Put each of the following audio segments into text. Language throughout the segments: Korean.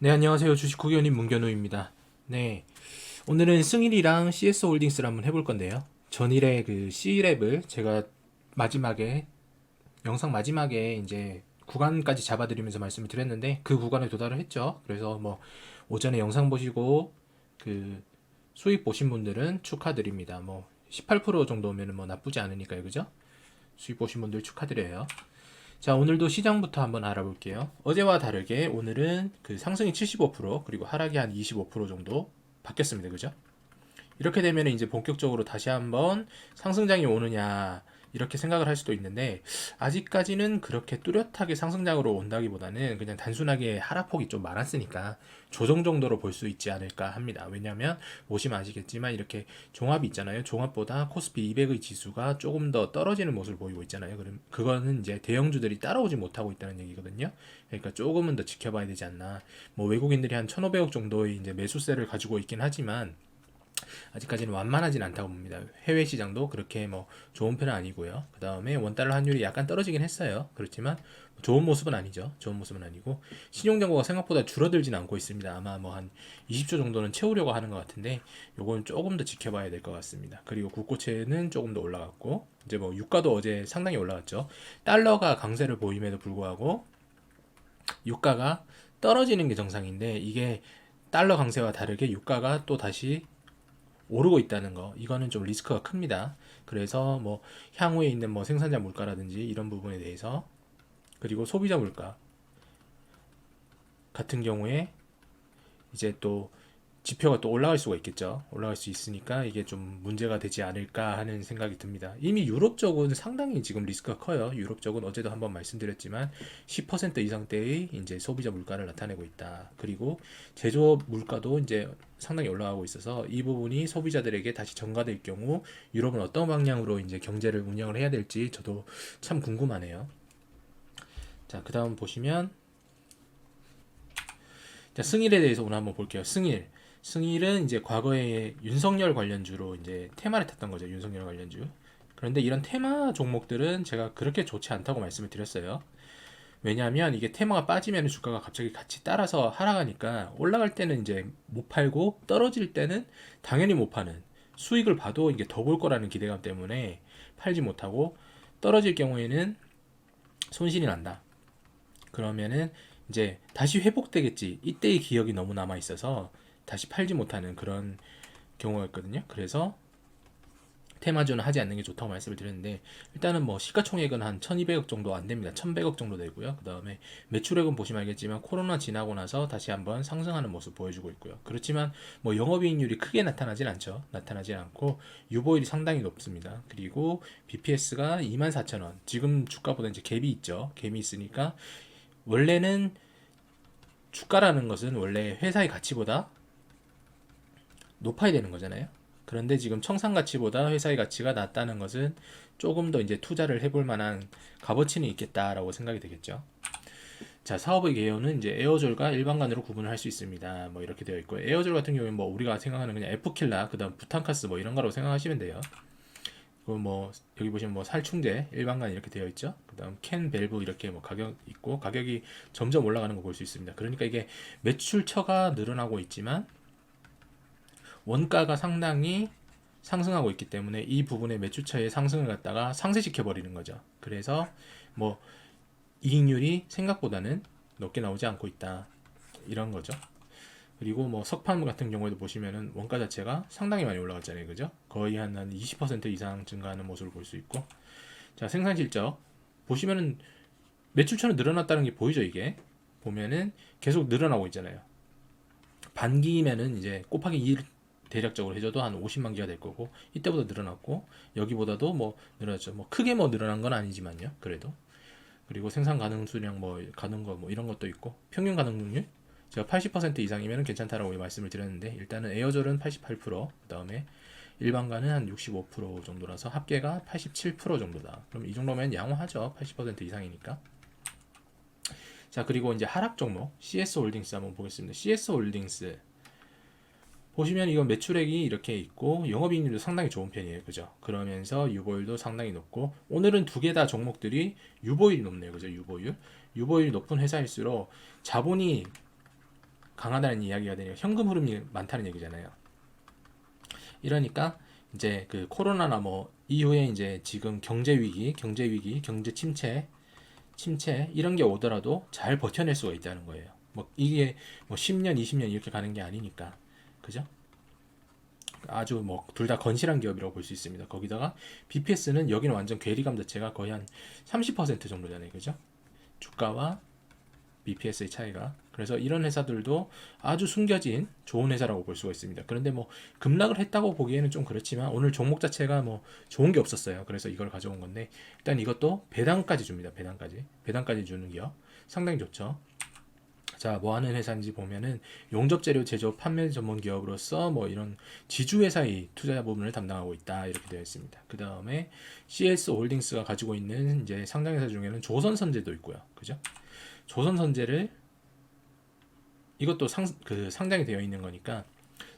네, 안녕하세요. 주식후기원님 문견우입니다. 네, 오늘은 승일이랑 CS홀딩스를 한번 해볼 건데요. 전일에 그 C랩을 제가 마지막에, 영상 마지막에 이제 구간까지 잡아드리면서 말씀을 드렸는데 그 구간에 도달을 했죠. 그래서 뭐 오전에 영상 보시고 그 수익 보신 분들은 축하드립니다. 뭐 18% 정도면 뭐 나쁘지 않으니까요. 그죠? 수익 보신 분들 축하드려요. 자, 오늘도 시장부터 한번 알아볼게요. 어제와 다르게 오늘은 그 상승이 75% 그리고 하락이 한 25% 정도 바뀌었습니다. 그죠? 이렇게 되면 이제 본격적으로 다시 한번 상승장이 오느냐 이렇게 생각을 할 수도 있는데 아직까지는 그렇게 뚜렷하게 상승장으로 온다기보다는 그냥 단순하게 하락폭이 좀 많았으니까 조정 정도로 볼 수 있지 않을까 합니다. 왜냐하면 보시면 아시겠지만 이렇게 종합이 있잖아요. 종합보다 코스피 200의 지수가 조금 더 떨어지는 모습을 보이고 있잖아요. 그럼 그거는 이제 대형주들이 따라오지 못하고 있다는 얘기거든요. 그러니까 조금은 더 지켜봐야 되지 않나. 뭐 외국인들이 한 1,500억 정도의 이제 매수세를 가지고 있긴 하지만 아직까지는 완만하진 않다고 봅니다. 해외 시장도 그렇게 뭐 좋은 편은 아니고요. 그 다음에 원달러 환율이 약간 떨어지긴 했어요. 그렇지만 좋은 모습은 아니죠. 좋은 모습은 아니고 신용 잔고가 생각보다 줄어들진 않고 있습니다. 아마 뭐 한 20조 정도는 채우려고 하는 것 같은데 요건 조금 더 지켜봐야 될 것 같습니다. 그리고 국고채는 조금 더 올라갔고 이제 뭐 유가도 어제 상당히 올라갔죠. 달러가 강세를 보임에도 불구하고 유가가 떨어지는 게 정상인데 이게 달러 강세와 다르게 유가가 또 다시 오르고 있다는 거 이거는 좀 리스크가 큽니다. 그래서 뭐 향후에 있는 뭐 생산자 물가라든지 이런 부분에 대해서 그리고 소비자 물가 같은 경우에 이제 또 지표가 또 올라갈 수가 있겠죠. 올라갈 수 있으니까 이게 좀 문제가 되지 않을까 하는 생각이 듭니다. 이미 유럽 쪽은 상당히 지금 리스크가 커요. 유럽 쪽은 어제도 한번 말씀드렸지만 10% 이상대의 이제 소비자 물가를 나타내고 있다. 그리고 제조업 물가도 이제 상당히 올라가고 있어서 이 부분이 소비자들에게 다시 전가될 경우 유럽은 어떤 방향으로 이제 경제를 운영을 해야 될지 저도 참 궁금하네요. 자, 그다음 보시면 자, 승일에 대해서 오늘 한번 볼게요. 승일은 이제 과거에 윤석열 관련주로 이제 테마를 탔던 거죠. 윤석열 관련주. 그런데 이런 테마 종목들은 제가 그렇게 좋지 않다고 말씀을 드렸어요. 왜냐하면 이게 테마가 빠지면 주가가 갑자기 같이 따라서 하락하니까 올라갈 때는 이제 못 팔고 떨어질 때는 당연히 못 파는 수익을 봐도 이게 더 볼 거라는 기대감 때문에 팔지 못하고 떨어질 경우에는 손실이 난다. 그러면은 이제 다시 회복되겠지. 이때의 기억이 너무 남아 있어서 다시 팔지 못하는 그런 경우였거든요. 그래서 테마주는 하지 않는 게 좋다고 말씀을 드렸는데 일단은 뭐 시가총액은 한 1200억 정도 안 됩니다. 1100억 정도 되고요. 그 다음에 매출액은 보시면 알겠지만 코로나 지나고 나서 다시 한번 상승하는 모습 보여주고 있고요. 그렇지만 뭐 영업이익률이 크게 나타나진 않죠. 나타나지 않고 유보율이 상당히 높습니다. 그리고 BPS가 24,000원. 지금 주가보다 이제 갭이 있죠. 갭이 있으니까 원래는 주가라는 것은 원래 회사의 가치보다 높아야 되는 거잖아요. 그런데 지금 청산 가치보다 회사의 가치가 낮다는 것은 조금 더 이제 투자를 해볼 만한 값어치는 있겠다라고 생각이 되겠죠. 자, 사업의 개요는 이제 에어졸과 일반관으로 구분을 할 수 있습니다. 뭐 이렇게 되어 있고 에어졸 같은 경우는 뭐 우리가 생각하는 그냥 F킬라, 그다음 부탄가스 뭐 이런 거라고 생각하시면 돼요. 그리고 뭐 여기 보시면 뭐 살충제 일반관 이렇게 되어 있죠. 그다음 캔 밸브 이렇게 뭐 가격 있고 가격이 점점 올라가는 거 볼 수 있습니다. 그러니까 이게 매출처가 늘어나고 있지만 원가가 상당히 상승하고 있기 때문에 이 부분의 매출처의 상승을 갖다가 상쇄시켜 버리는 거죠. 그래서 뭐 이익률이 생각보다는 높게 나오지 않고 있다. 이런 거죠. 그리고 뭐 석판 같은 경우에도 보시면은 원가 자체가 상당히 많이 올라갔잖아요. 그죠? 거의 한 20% 이상 증가하는 모습을 볼 수 있고. 자, 생산 실적 보시면은 매출처는 늘어났다는 게 보이죠, 이게. 보면은 계속 늘어나고 있잖아요. 반기면은 이제 곱하기 2 대략적으로 해줘도 한 50만 개가 될 거고 이때보다 늘어났고 여기보다도 뭐 늘어났죠. 뭐 크게 뭐 늘어난 건 아니지만요. 그래도 그리고 생산 가능 수량 뭐 가능 거 뭐 이런 것도 있고 평균 가능 능률 제가 80% 이상이면 괜찮다라고 말씀을 드렸는데 일단은 에어졸은 88% 그다음에 일반가는 한 65% 정도라서 합계가 87% 정도다. 그럼 이 정도면 양호하죠. 80% 이상이니까. 자, 그리고 이제 하락 종목 CS홀딩스 한번 보겠습니다. CS홀딩스 보시면 이건 매출액이 이렇게 있고 영업이익률도 상당히 좋은 편이에요. 그죠? 그러면서 유보율도 상당히 높고 오늘은 두 개 다 종목들이 유보율이 높네요. 그죠? 유보율 높은 회사일수록 자본이 강하다는 이야기가 되니까 현금 흐름이 많다는 얘기잖아요. 이러니까 이제 그 코로나나 뭐 이후에 이제 지금 경제 위기, 경제 침체 이런 게 오더라도 잘 버텨낼 수가 있다는 거예요. 뭐 이게 뭐 10년, 20년 이렇게 가는 게 아니니까. 그죠? 아주 뭐 둘 다 건실한 기업이라고 볼 수 있습니다. 거기다가 BPS는 여기는 완전 괴리감 자체가 거의 한 30% 정도잖아요. 그죠? 주가와 BPS의 차이가. 그래서 이런 회사들도 아주 숨겨진 좋은 회사라고 볼 수가 있습니다. 그런데 뭐 급락을 했다고 보기에는 좀 그렇지만 오늘 종목 자체가 뭐 좋은 게 없었어요. 그래서 이걸 가져온 건데 일단 이것도 배당까지 줍니다. 배당까지 주는 기업 상당히 좋죠. 자, 뭐 하는 회사인지 보면은 용접 재료 제조 판매 전문 기업으로서 뭐 이런 지주 회사의 투자 부분을 담당하고 있다 이렇게 되어 있습니다. 그 다음에 CS 홀딩스가 가지고 있는 이제 상장 회사 중에는 조선선제도 있고요. 그죠? 조선선제를 이것도 상장이 되어 있는 거니까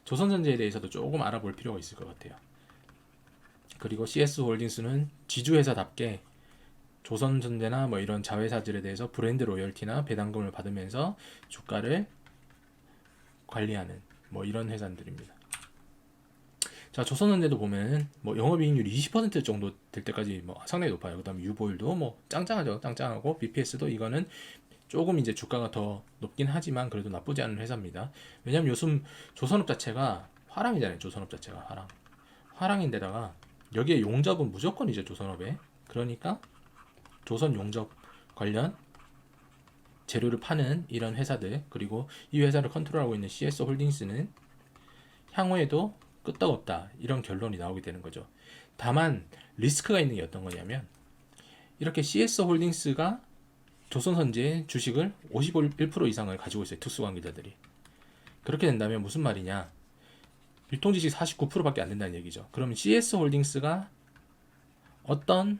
조선선제에 대해서도 조금 알아볼 필요가 있을 것 같아요. 그리고 CS 홀딩스는 지주회사답게 조선전자나 뭐 이런 자회사들에 대해서 브랜드 로열티나 배당금을 받으면서 주가를 관리하는 뭐 이런 회사들입니다. 자, 조선전자도 보면 뭐 영업이익률이 20% 정도 될 때까지 뭐 상당히 높아요. 그다음에 유보율도 뭐 짱짱하죠. 짱짱하고 BPS도 이거는 조금 이제 주가가 더 높긴 하지만 그래도 나쁘지 않은 회사입니다. 왜냐면 요즘 조선업 자체가 화랑이잖아요. 조선업 자체가 화랑인데다가 여기에 용접은 무조건이죠. 조선업에. 그러니까 조선 용접 관련 재료를 파는 이런 회사들, 그리고 이 회사를 컨트롤하고 있는 CS 홀딩스는 향후에도 끄떡없다 이런 결론이 나오게 되는 거죠. 다만 리스크가 있는 게 어떤 거냐면 이렇게 CS 홀딩스가 조선선제의 주식을 51% 이상을 가지고 있어요. 특수관계자들이. 그렇게 된다면 무슨 말이냐, 유통지식 49%밖에 안 된다는 얘기죠. 그러면 CS 홀딩스가 어떤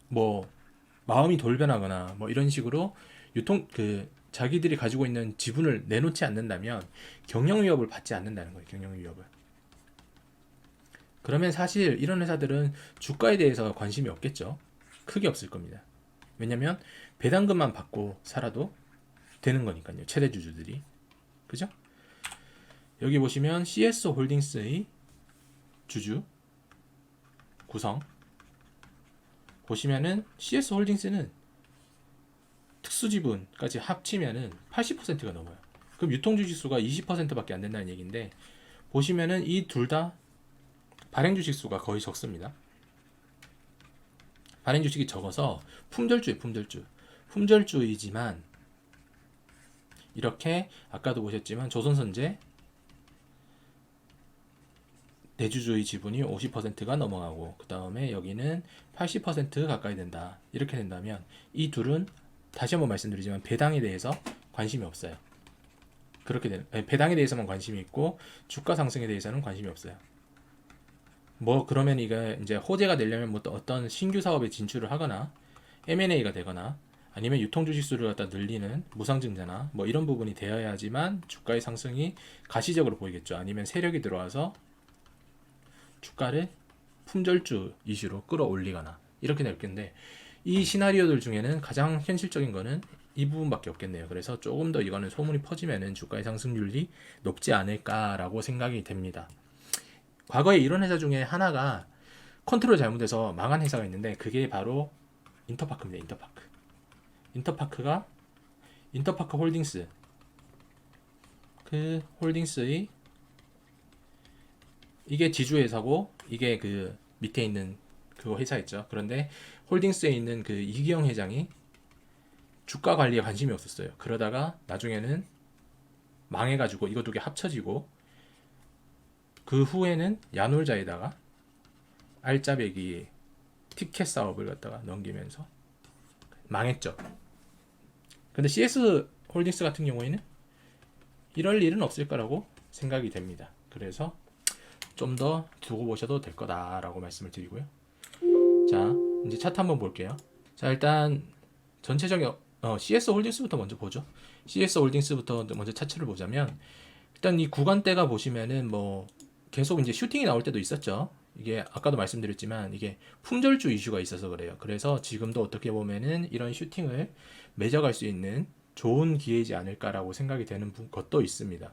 뭐 마음이 돌변하거나 뭐 이런 식으로 자기들이 가지고 있는 지분을 내놓지 않는다면 경영 위협을 받지 않는다는 거예요. 경영 위협을. 그러면 사실 이런 회사들은 주가에 대해서 관심이 없겠죠. 크게 없을 겁니다. 왜냐면 배당금만 받고 살아도 되는 거니까요. 최대 주주들이. 그죠? 여기 보시면 CS 홀딩스의 주주 구성 보시면은 CS 홀딩스는 특수지분까지 합치면은 80%가 넘어요. 그럼 유통주식수가 20%밖에 안 된다는 얘기인데 보시면은 이 둘 다 발행주식수가 거의 적습니다. 발행주식이 적어서 품절주이지만 이렇게 아까도 보셨지만 조선선제 대주주의 지분이 50%가 넘어가고 그 다음에 여기는 80% 가까이 된다. 이렇게 된다면 이 둘은 다시 한번 말씀드리지만 배당에 대해서 관심이 없어요. 배당에 대해서만 관심이 있고 주가 상승에 대해서는 관심이 없어요. 뭐 그러면 이게 이제 호재가 되려면 뭐 어떤 신규 사업에 진출을 하거나 M&A가 되거나 아니면 유통주식수를 갖다 늘리는 무상증자나 뭐 이런 부분이 되어야지만 주가의 상승이 가시적으로 보이겠죠. 아니면 세력이 들어와서 주가를 품절주 이슈로 끌어올리거나 이렇게 될 텐데 이 시나리오들 중에는 가장 현실적인 거는 이 부분밖에 없겠네요. 그래서 조금 더 이거는 소문이 퍼지면은 주가의 상승률이 높지 않을까라고 생각이 됩니다. 과거에 이런 회사 중에 하나가 컨트롤 잘못해서 망한 회사가 있는데 그게 바로 인터파크입니다. 인터파크 홀딩스, 그 홀딩스의 이게 지주회사고 이게 그 밑에 있는 그거 회사 있죠. 그런데 홀딩스에 있는 그 이기영 회장이 주가 관리에 관심이 없었어요. 그러다가 나중에는 망해가지고 이거 두 개 합쳐지고 그 후에는 야놀자에다가 알짜배기 티켓 사업을 갖다가 넘기면서 망했죠. 근데 CS 홀딩스 같은 경우에는 이럴 일은 없을 거라고 생각이 됩니다. 그래서 좀 더 두고 보셔도 될 거다라고 말씀을 드리고요. 자, 이제 차트 한번 볼게요. 자, 일단 전체적인 CS 홀딩스부터 먼저 보죠. CS 홀딩스부터 먼저 차트를 보자면 일단 이 구간대가 보시면은 뭐 계속 이제 슈팅이 나올 때도 있었죠. 이게 아까도 말씀드렸지만 이게 품절주 이슈가 있어서 그래요. 그래서 지금도 어떻게 보면은 이런 슈팅을 맺어갈 수 있는 좋은 기회이지 않을까라고 생각이 되는 것도 있습니다.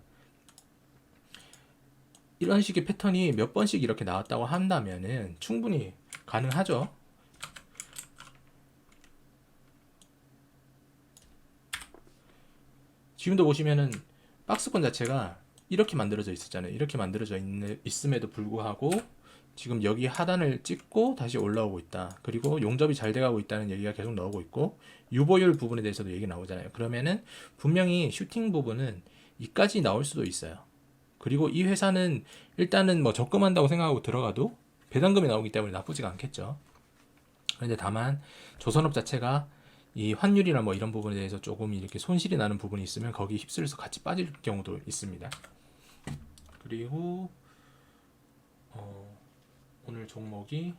이런 식의 패턴이 몇 번씩 이렇게 나왔다고 한다면은 충분히 가능하죠. 지금도 보시면은 박스권 자체가 이렇게 만들어져 있었잖아요. 이렇게 만들어져 있음에도 불구하고 지금 여기 하단을 찍고 다시 올라오고 있다. 그리고 용접이 잘 돼가고 있다는 얘기가 계속 나오고 있고 유보율 부분에 대해서도 얘기 나오잖아요. 그러면은 분명히 슈팅 부분은 이까지 나올 수도 있어요. 그리고 이 회사는 일단은 뭐 적금한다고 생각하고 들어가도 배당금이 나오기 때문에 나쁘지가 않겠죠. 그런데 다만 조선업 자체가 이 환율이나 뭐 이런 부분에 대해서 조금 이렇게 손실이 나는 부분이 있으면 거기 휩쓸려서 같이 빠질 경우도 있습니다. 그리고 오늘 종목이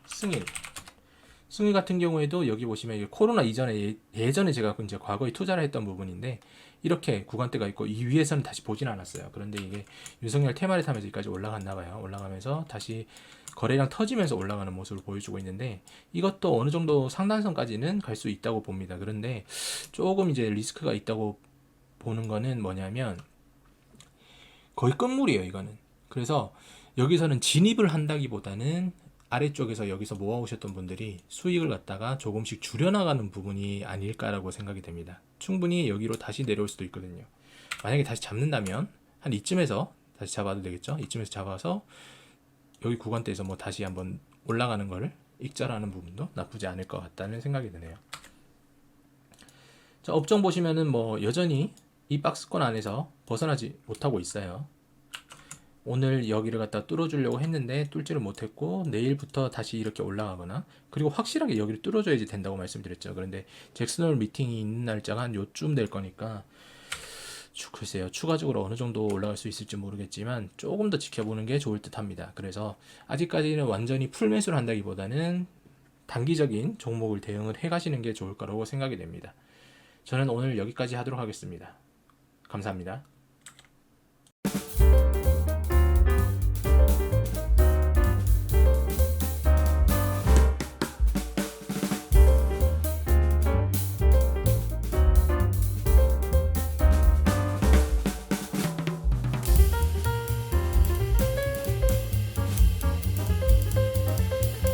승일. 승일 같은 경우에도 여기 보시면 코로나 이전에 예전에 제가 이제 과거에 투자를 했던 부분인데 이렇게 구간대가 있고 이 위에서는 다시 보진 않았어요. 그런데 이게 윤석열 테마를 타면서 여기까지 올라갔나 봐요. 올라가면서 다시 거래량 터지면서 올라가는 모습을 보여주고 있는데 이것도 어느 정도 상단선까지는 갈 수 있다고 봅니다. 그런데 조금 이제 리스크가 있다고 보는 거는 뭐냐면 거의 끝물이에요, 이거는. 그래서 여기서는 진입을 한다기보다는 아래쪽에서 여기서 모아오셨던 분들이 수익을 갖다가 조금씩 줄여나가는 부분이 아닐까라고 생각이 됩니다. 충분히 여기로 다시 내려올 수도 있거든요. 만약에 다시 잡는다면 한 이쯤에서 다시 잡아도 되겠죠. 이쯤에서 잡아서 여기 구간대에서 뭐 다시 한번 올라가는 거를 익절하는 부분도 나쁘지 않을 것 같다는 생각이 드네요. 자, 업종 보시면은 뭐 여전히 이 박스권 안에서 벗어나지 못하고 있어요. 오늘 여기를 갖다 뚫어주려고 했는데 뚫지를 못했고 내일부터 다시 이렇게 올라가거나 그리고 확실하게 여기를 뚫어줘야지 된다고 말씀드렸죠. 그런데 잭슨홀 미팅이 있는 날짜가 한 요쯤 될 거니까 글쎄요, 추가적으로 어느 정도 올라갈 수 있을지 모르겠지만 조금 더 지켜보는 게 좋을 듯 합니다. 그래서 아직까지는 완전히 풀매수를 한다기보다는 단기적인 종목을 대응을 해 가시는 게 좋을 거라고 생각이 됩니다. 저는 오늘 여기까지 하도록 하겠습니다. 감사합니다.